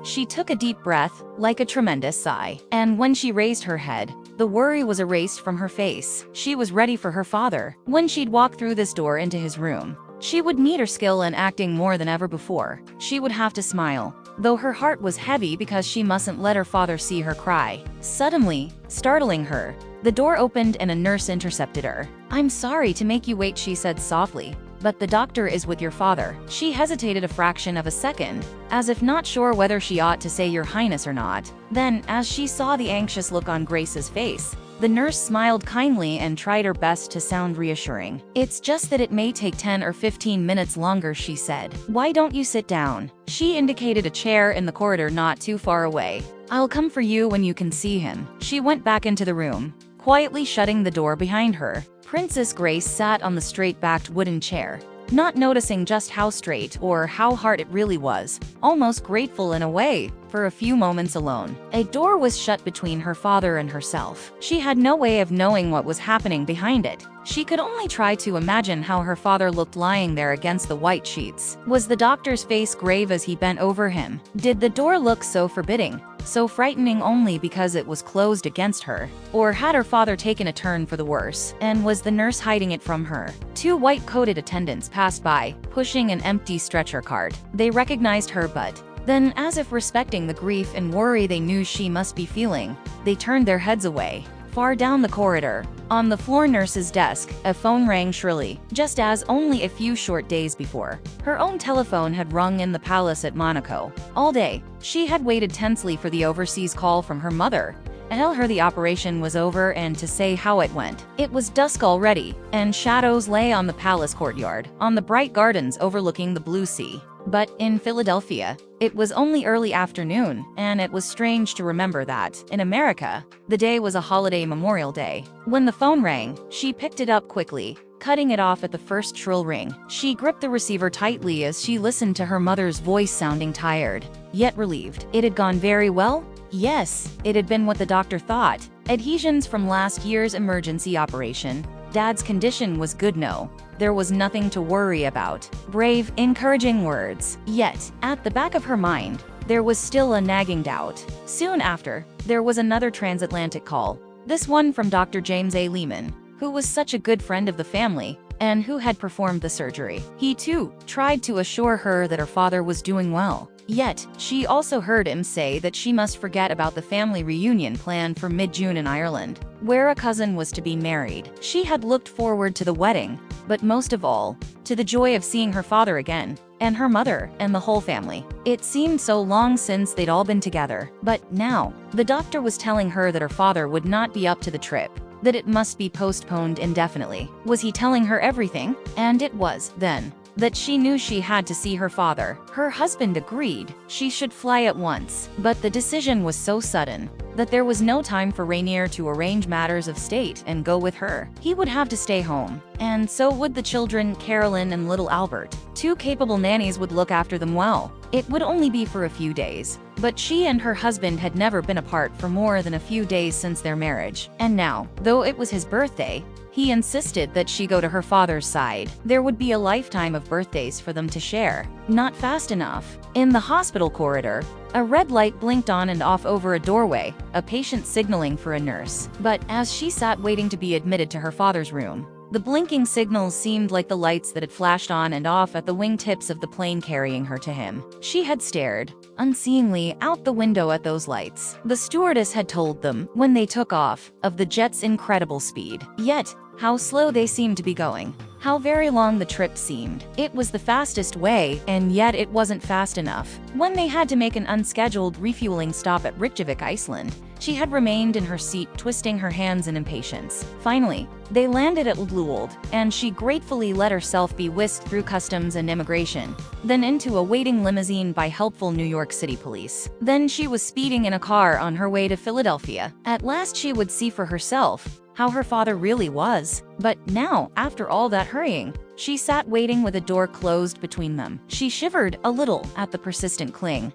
She took a deep breath, like a tremendous sigh. And when she raised her head, the worry was erased from her face. She was ready for her father. When she'd walk through this door into his room, she would need her skill in acting more than ever before. She would have to smile, though her heart was heavy because she mustn't let her father see her cry. Suddenly, startling her, the door opened and a nurse intercepted her. "I'm sorry to make you wait," she said softly, "but the doctor is with your father." She hesitated a fraction of a second, as if not sure whether she ought to say "Your Highness" or not. Then, as she saw the anxious look on Grace's face, the nurse smiled kindly and tried her best to sound reassuring. "It's just that it may take 10 or 15 minutes longer," she said. "Why don't you sit down?" She indicated a chair in the corridor not too far away. "I'll come for you when you can see him." She went back into the room, quietly shutting the door behind her. Princess Grace sat on the straight-backed wooden chair, not noticing just how straight or how hard it really was, almost grateful in a way, for a few moments alone. A door was shut between her father and herself. She had no way of knowing what was happening behind it. She could only try to imagine how her father looked lying there against the white sheets. Was the doctor's face grave as he bent over him? Did the door look so forbidding, so frightening only because it was closed against her? Or had her father taken a turn for the worse, and was the nurse hiding it from her? Two white-coated attendants passed by, pushing an empty stretcher cart. They recognized her, but then, as if respecting the grief and worry they knew she must be feeling, they turned their heads away. Far down the corridor, on the floor nurse's desk, a phone rang shrilly, just as only a few short days before, her own telephone had rung in the palace at Monaco. All day, she had waited tensely for the overseas call from her mother, to tell her the operation was over and to say how it went. It was dusk already, and shadows lay on the palace courtyard, on the bright gardens overlooking the blue sea. But in Philadelphia, it was only early afternoon, and it was strange to remember that, in America, the day was a holiday Memorial Day. When the phone rang, she picked it up quickly, cutting it off at the first shrill ring. She gripped the receiver tightly as she listened to her mother's voice sounding tired, yet relieved. It had gone very well? Yes, it had been what the doctor thought. Adhesions from last year's emergency operation. Dad's condition was good. No, there was nothing to worry about. Brave, encouraging words. Yet, at the back of her mind, there was still a nagging doubt. Soon after, there was another transatlantic call. This one from Dr. James A. Lehman, who was such a good friend of the family, and who had performed the surgery. He too tried to assure her that her father was doing well. Yet, she also heard him say that she must forget about the family reunion planned for mid-June in Ireland, where a cousin was to be married. She had looked forward to the wedding, but most of all, to the joy of seeing her father again, and her mother, and the whole family. It seemed so long since they'd all been together. But now, the doctor was telling her that her father would not be up to the trip, that it must be postponed indefinitely. Was he telling her everything? And it was, then, that she knew she had to see her father. Her husband agreed she should fly at once, but the decision was so sudden that there was no time for Rainier to arrange matters of state and go with her. He would have to stay home, and so would the children, Carolyn and little Albert. Two capable nannies would look after them well. It would only be for a few days, but she and her husband had never been apart for more than a few days since their marriage. And now, though it was his birthday, he insisted that she go to her father's side. There would be a lifetime of birthdays for them to share. Not fast enough. In the hospital corridor, a red light blinked on and off over a doorway, a patient signaling for a nurse. But as she sat waiting to be admitted to her father's room, the blinking signals seemed like the lights that had flashed on and off at the wingtips of the plane carrying her to him. She had stared, unseeingly, out the window at those lights. The stewardess had told them, when they took off, of the jet's incredible speed. Yet, how slow they seemed to be going. How very long the trip seemed. It was the fastest way, and yet it wasn't fast enough. When they had to make an unscheduled refueling stop at Reykjavik, Iceland, she had remained in her seat, twisting her hands in impatience. Finally, they landed at Lulwold, and she gratefully let herself be whisked through customs and immigration, then into a waiting limousine by helpful New York City police. Then she was speeding in a car on her way to Philadelphia. At last she would see for herself how her father really was. But now, after all that hurrying, she sat waiting with a door closed between them. She shivered a little at the persistent cling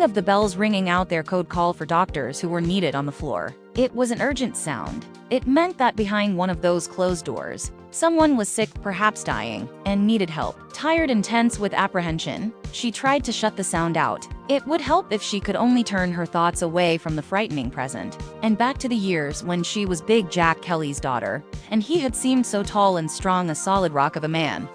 of the bells ringing out their code call for doctors who were needed on the floor. It was an urgent sound. It meant that behind one of those closed doors, Someone was sick, perhaps dying, and needed help. Tired and tense with apprehension, she tried to shut the sound out. It would help if she could only turn her thoughts away from the frightening present, and back to the years when she was Big Jack Kelly's daughter, and he had seemed so tall and strong, a solid rock of a man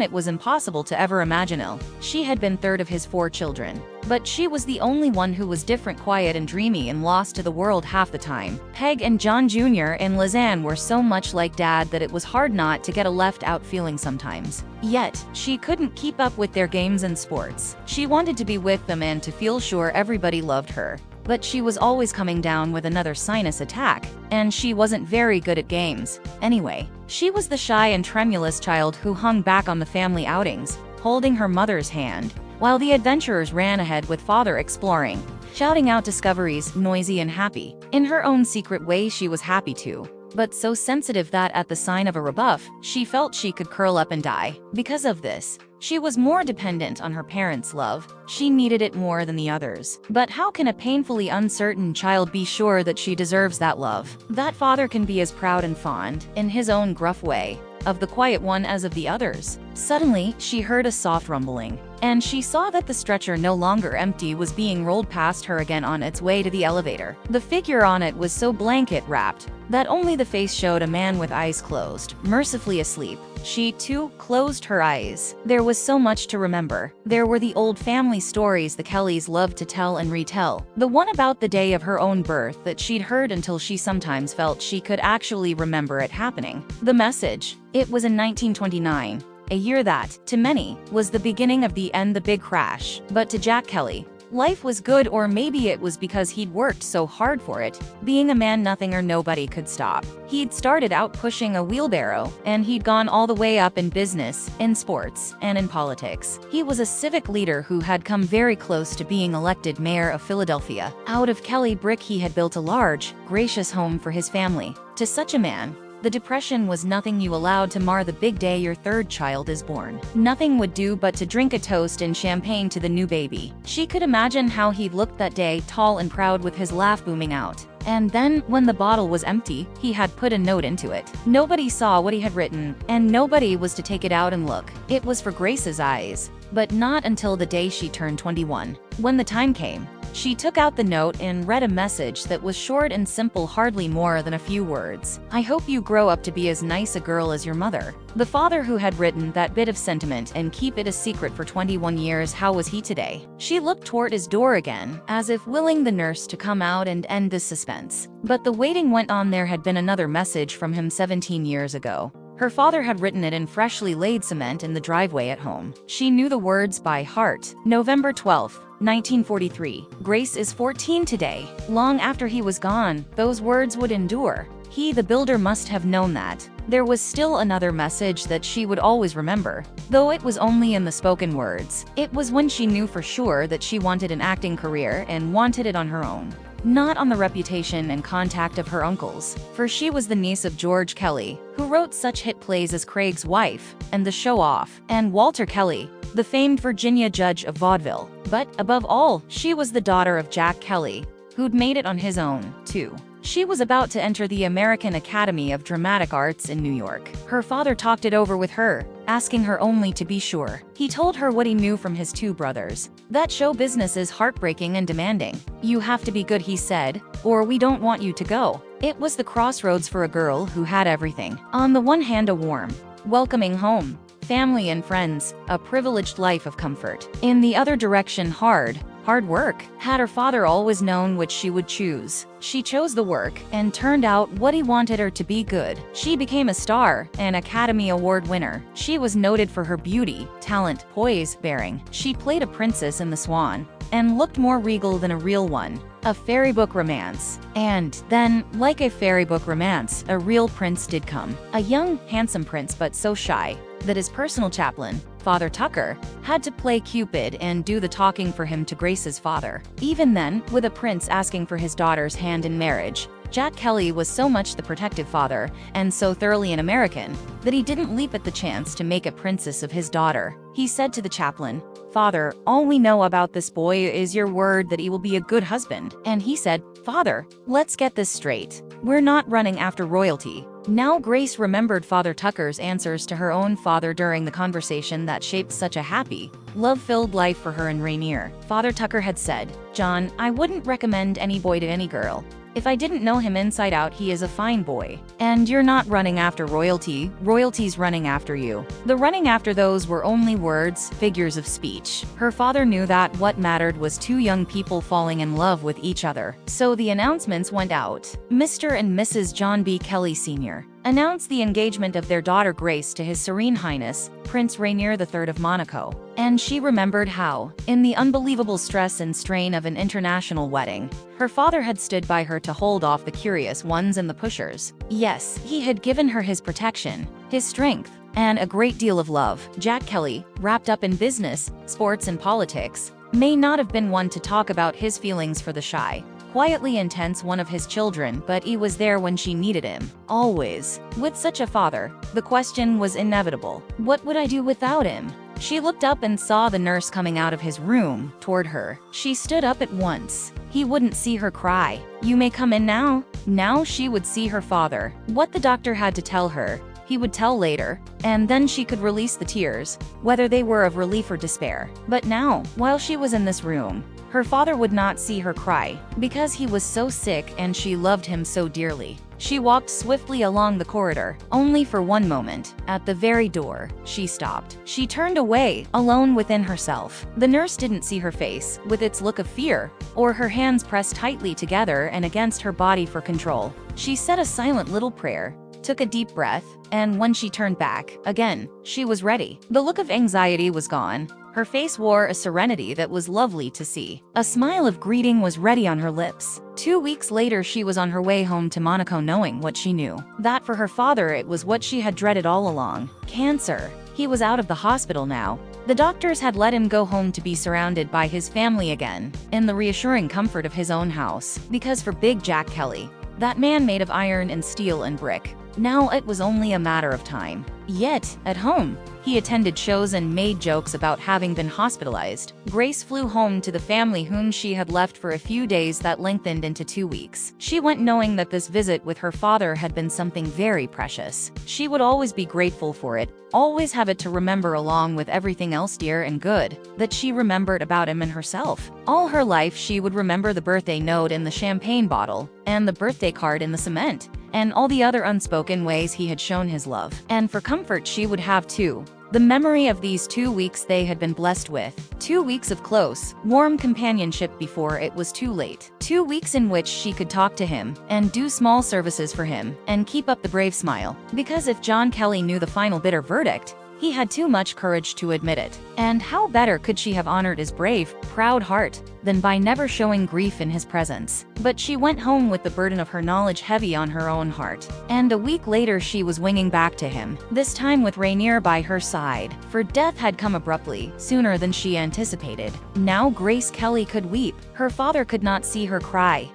it was impossible to ever imagine ill. She had been third of his 4 children, but she was the only one who was different, quiet and dreamy, and lost to the world half the time. Peg and John Jr. and Lizanne were so much like Dad that it was hard not to get a left-out feeling sometimes. Yet, she couldn't keep up with their games and sports. She wanted to be with them and to feel sure everybody loved her. But she was always coming down with another sinus attack, and she wasn't very good at games. Anyway, she was the shy and tremulous child who hung back on the family outings, holding her mother's hand, while the adventurers ran ahead with Father exploring, shouting out discoveries, noisy and happy. In her own secret way, she was happy too, but so sensitive that at the sign of a rebuff, she felt she could curl up and die. Because of this, she was more dependent on her parents' love. She needed it more than the others. But how can a painfully uncertain child be sure that she deserves that love? That father can be as proud and fond, in his own gruff way, of the quiet one as of the others. Suddenly, she heard a soft rumbling, and she saw that the stretcher, no longer empty, was being rolled past her again on its way to the elevator. The figure on it was so blanket-wrapped that only the face showed, a man with eyes closed, mercifully asleep. She, too, closed her eyes. There was so much to remember. There were the old family stories the Kellys loved to tell and retell. The one about the day of her own birth that she'd heard until she sometimes felt she could actually remember it happening. The message. It was in 1929, a year that, to many, was the beginning of the end, the big crash. But to Jack Kelly, life was good, or maybe it was because he'd worked so hard for it. Being a man, nothing or nobody could stop. He'd started out pushing a wheelbarrow, and he'd gone all the way up in business, in sports, and in politics. He was a civic leader who had come very close to being elected mayor of Philadelphia. Out of Kelly brick, he had built a large, gracious home for his family. To such a man, the depression was nothing you allowed to mar the big day your 3rd child is born. Nothing would do but to drink a toast and champagne to the new baby. She could imagine how he'd looked that day, tall and proud with his laugh booming out. And then, when the bottle was empty, he had put a note into it. Nobody saw what he had written, and nobody was to take it out and look. It was for Grace's eyes. But not until the day she turned 21. When the time came, she took out the note and read a message that was short and simple, hardly more than a few words. I hope you grow up to be as nice a girl as your mother. The father who had written that bit of sentiment and keep it a secret for 21 years, how was he today? She looked toward his door again, as if willing the nurse to come out and end this suspense. But the waiting went on. There had been another message from him 17 years ago. Her father had written it in freshly laid cement in the driveway at home. She knew the words by heart. November 12th, 1943. Grace is 14 today. Long after he was gone, those words would endure. He, the builder, must have known that. There was still another message that she would always remember, though it was only in the spoken words. It was when she knew for sure that she wanted an acting career and wanted it on her own, not on the reputation and contact of her uncles, for she was the niece of George Kelly, who wrote such hit plays as Craig's Wife and The Show Off, and Walter Kelly, the famed Virginia judge of vaudeville. But, above all, she was the daughter of Jack Kelly, who'd made it on his own, too. She was about to enter the American Academy of Dramatic Arts in New York. Her father talked it over with her, asking her only to be sure. He told her what he knew from his 2 brothers. That show business is heartbreaking and demanding. You have to be good, he said, or we don't want you to go. It was the crossroads for a girl who had everything. On the one hand, a warm, welcoming home, family and friends, a privileged life of comfort. In the other direction, hard work. Had her father always known which she would choose? She chose the work, and turned out what he wanted her to be: good. She became a star, an Academy Award winner. She was noted for her beauty, talent, poise, bearing. She played a princess in The Swan, and looked more regal than a real one. A fairy book romance. And then, like a fairy book romance, a real prince did come. A young, handsome prince, but so shy that his personal chaplain, Father Tucker, had to play Cupid and do the talking for him to Grace's father. Even then, with a prince asking for his daughter's hand in marriage, Jack Kelly was so much the protective father, and so thoroughly an American, that he didn't leap at the chance to make a princess of his daughter. He said to the chaplain, "Father, all we know about this boy is your word that he will be a good husband." And he said, "Father, let's get this straight. We're not running after royalty. Now Grace remembered Father Tucker's answers to her own father during the conversation that shaped such a happy, love-filled life for her and Rainier. Father Tucker had said, "John, I wouldn't recommend any boy to any girl. If I didn't know him inside out, he is a fine boy. And you're not running after royalty, royalty's running after you." The running after those were only words, figures of speech. Her father knew that what mattered was two young people falling in love with each other. So the announcements went out. Mr. and Mrs. John B. Kelly Sr. announced the engagement of their daughter Grace to His Serene Highness, Prince Rainier III of Monaco. And she remembered how, in the unbelievable stress and strain of an international wedding, her father had stood by her to hold off the curious ones and the pushers. Yes, he had given her his protection, his strength, and a great deal of love. Jack Kelly, wrapped up in business, sports and politics, may not have been one to talk about his feelings for the shy, quietly intense one of his children, but he was there when she needed him. Always. With such a father, the question was inevitable. What would I do without him? She looked up and saw the nurse coming out of his room toward her. She stood up at once. He wouldn't see her cry. "You may come in now." Now she would see her father. What the doctor had to tell her, he would tell later, and then she could release the tears, whether they were of relief or despair. But now, while she was in this room, her father would not see her cry, because he was so sick and she loved him so dearly. She walked swiftly along the corridor, only for one moment. At the very door, she stopped. She turned away, alone within herself. The nurse didn't see her face, with its look of fear, or her hands pressed tightly together and against her body for control. She said a silent little prayer, took a deep breath, and when she turned back, again, she was ready. The look of anxiety was gone. Her face wore a serenity that was lovely to see. A smile of greeting was ready on her lips. 2 weeks later, she was on her way home to Monaco, knowing what she knew. That for her father, it was what she had dreaded all along. Cancer. He was out of the hospital now. The doctors had let him go home to be surrounded by his family again, in the reassuring comfort of his own house. Because for Big Jack Kelly, that man made of iron and steel and brick, now it was only a matter of time. Yet, at home, he attended shows and made jokes about having been hospitalized. Grace flew home to the family whom she had left for a few days that lengthened into 2 weeks. She went knowing that this visit with her father had been something very precious. She would always be grateful for it, always have it to remember along with everything else dear and good that she remembered about him and herself. All her life she would remember the birthday note in the champagne bottle, and the birthday card in the cement, and all the other unspoken ways he had shown his love. And for comfort she would have too the memory of these 2 weeks they had been blessed with. 2 weeks of close, warm companionship before it was too late. 2 weeks in which she could talk to him, and do small services for him, and keep up the brave smile. Because if John Kelly knew the final bitter verdict, he had too much courage to admit it. And how better could she have honored his brave, proud heart than by never showing grief in his presence? But she went home with the burden of her knowledge heavy on her own heart. And a week later she was winging back to him, this time with Rainier by her side. For death had come abruptly, sooner than she anticipated. Now Grace Kelly could weep. Her father could not see her cry.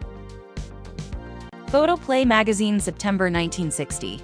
Photoplay magazine, September 1960.